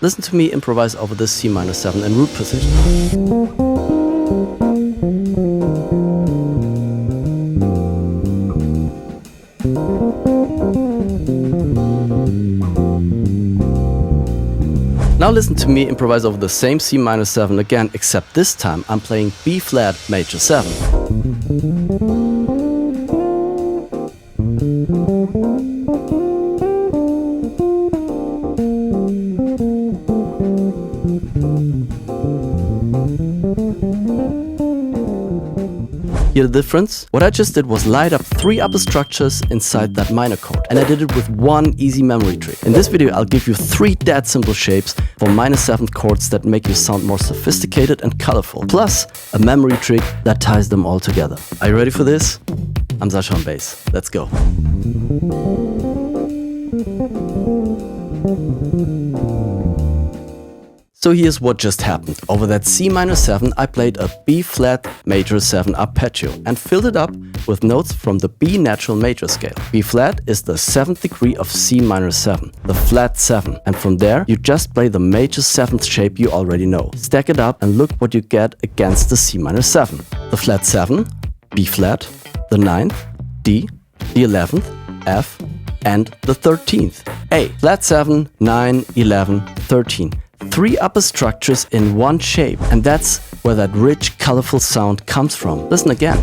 Listen to me improvise over this C minor 7 in root position. Now listen to me improvise over the same C minor 7 again, except this time I'm playing B flat major 7. Hear the difference? What I just did was light up 3 upper structures inside that minor chord, and I did it with one easy memory trick. In this video I'll give you 3 dead simple shapes for minor 7th chords that make you sound more sophisticated and colorful, plus a memory trick that ties them all together. Are you ready for this? I'm Sasha on bass. Let's go. So here's what just happened. Over that C minor 7 I played a B flat major 7 arpeggio and filled it up with notes from the B natural major scale. B flat is the 7th degree of C minor 7, the flat 7, and from there you just play the major 7th shape you already know. Stack it up and look what you get against the C minor 7. The flat 7, B flat, the 9th, D, the 11th, F, and the 13th, A. Flat 7, 9, 11, 13. 3 upper structures in one shape, and that's where that rich, colorful sound comes from. Listen again.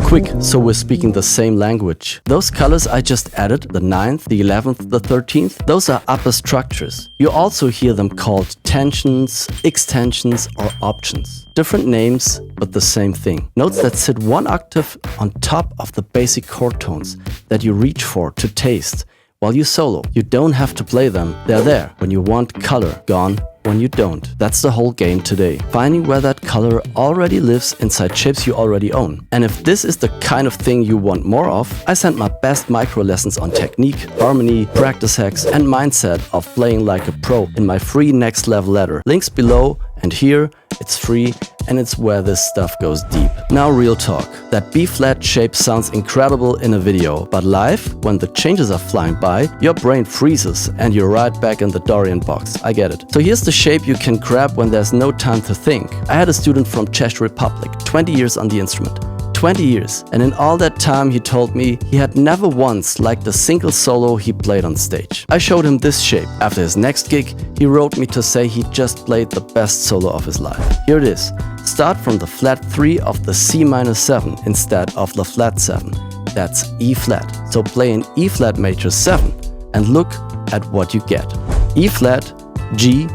Quick, so we're speaking the same language. Those colors I just added, the 9th, the 11th, the 13th, those are upper structures. You also hear them called tensions, extensions, or options. Different names, but the same thing. Notes that sit 1 octave on top of the basic chord tones that you reach for to taste while you solo. You don't have to play them, they're there. When you want color, gone when you don't. That's the whole game today. Finding where that color already lives inside shapes you already own. And if this is the kind of thing you want more of, I send my best micro lessons on technique, harmony, practice hacks, and mindset of playing like a pro in my free next level ladder. Links below and here. It's free and it's where this stuff goes deep. Now real talk. That B flat shape sounds incredible in a video, but live, when the changes are flying by, your brain freezes and you're right back in the Dorian box. I get it. So here's the shape you can grab when there's no time to think. I had a student from Czech Republic, 20 years on the instrument. 20 years, and in all that time he told me he had never once liked a single solo he played on stage. I showed him this shape. After his next gig, he wrote me to say he just played the best solo of his life. Here it is. Start from the flat 3 of the C minor 7 instead of the flat 7. That's E flat. So play an E flat major 7 and look at what you get. E flat, G,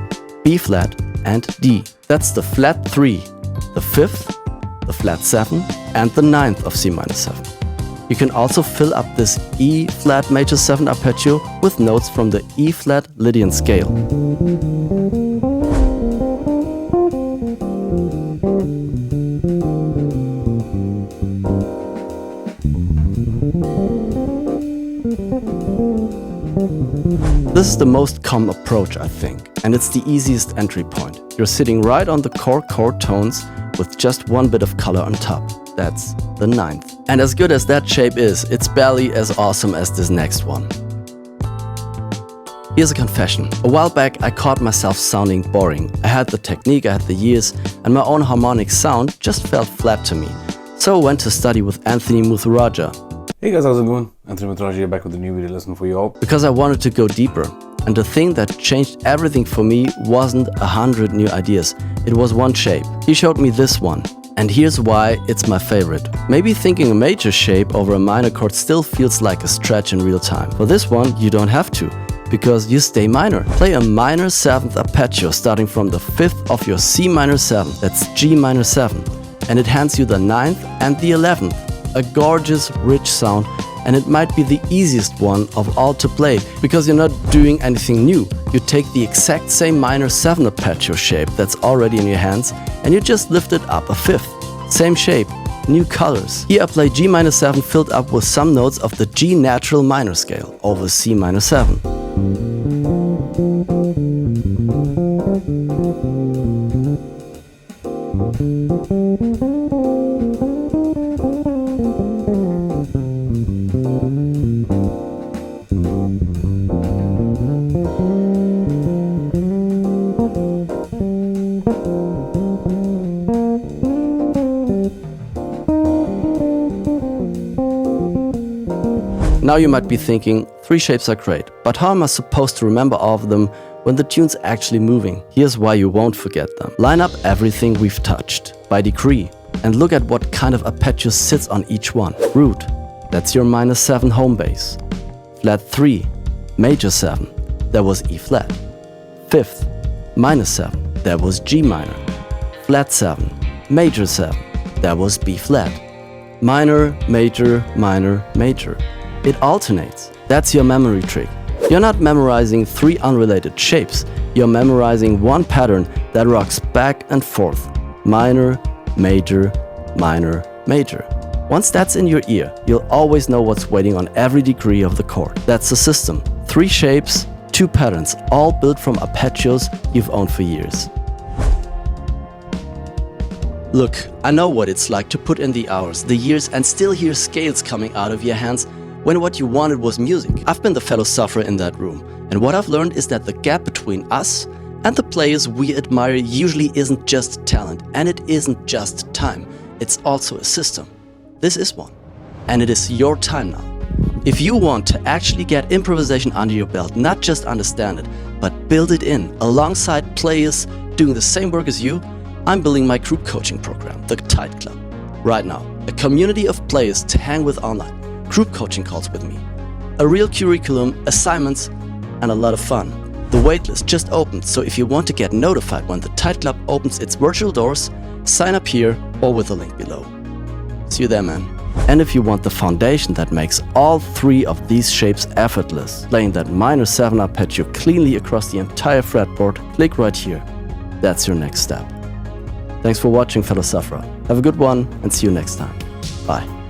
B flat, and D. That's the flat 3, the 5th, the flat 7, and the 9th of C minor 7. You can also fill up this E flat major 7 arpeggio with notes from the E flat Lydian scale. This is the most common approach, I think, and it's the easiest entry point. You're sitting right on the core chord tones with just one bit of color on top. That's the 9th. And as good as that shape is, it's barely as awesome as this next one. Here's a confession. A while back I caught myself sounding boring. I had the technique, I had the years, and my own harmonic sound just felt flat to me. So I went to study with Anthony Muthuraja. Hey guys, how's it going? Anthony Muthuraja here, back with a new video lesson for you all. Because I wanted to go deeper. And the thing that changed everything for me wasn't 100 new ideas. It was one shape. He showed me this one. And here's why it's my favorite. Maybe thinking a major shape over a minor chord still feels like a stretch in real time. For this one, you don't have to, because you stay minor. Play a minor 7th arpeggio starting from the 5th of your C minor 7. That's G minor 7. And it hands you the 9th and the 11th. A gorgeous, rich sound and it might be the easiest one of all to play because you're not doing anything new. You take the exact same minor 7 arpeggio shape that's already in your hands and you just lift it up a fifth. Same shape, new colors. Here I play G minor 7 filled up with some notes of the G natural minor scale over C minor 7. Now you might be thinking, 3 shapes are great, but how am I supposed to remember all of them when the tune's actually moving? Here's why you won't forget them. Line up everything we've touched, by degree, and look at what kind of arpeggio sits on each one. Root, that's your minor 7 home bass. Flat 3, major 7, that was E flat. 5th, minor 7, that was G minor. Flat 7, major 7, that was B flat. Minor, major, minor, major. It alternates. That's your memory trick. You're not memorizing 3 unrelated shapes. You're memorizing one pattern that rocks back and forth. Minor, major, minor, major. Once that's in your ear, you'll always know what's waiting on every degree of the chord. That's the system. 3 shapes, 2 patterns, all built from arpeggios you've owned for years. Look, I know what it's like to put in the hours, the years, and still hear scales coming out of your hands when what you wanted was music. I've been the fellow sufferer in that room, and what I've learned is that the gap between us and the players we admire usually isn't just talent, and it isn't just time. It's also a system. This is one, and it is your time now. If you want to actually get improvisation under your belt, not just understand it, but build it in alongside players doing the same work as you, I'm building my group coaching program, the Tight Club. Right now, a community of players to hang with online, group coaching calls with me, a real curriculum, assignments, and a lot of fun. The waitlist just opened, so if you want to get notified when the Tight Club opens its virtual doors, sign up here or with the link below. See you there, man. And if you want the foundation that makes all 3 of these shapes effortless, playing that minor 7 arpeggio cleanly across the entire fretboard, click right here. That's your next step. Thanks for watching, fellow sufferer. Have a good one and see you next time. Bye.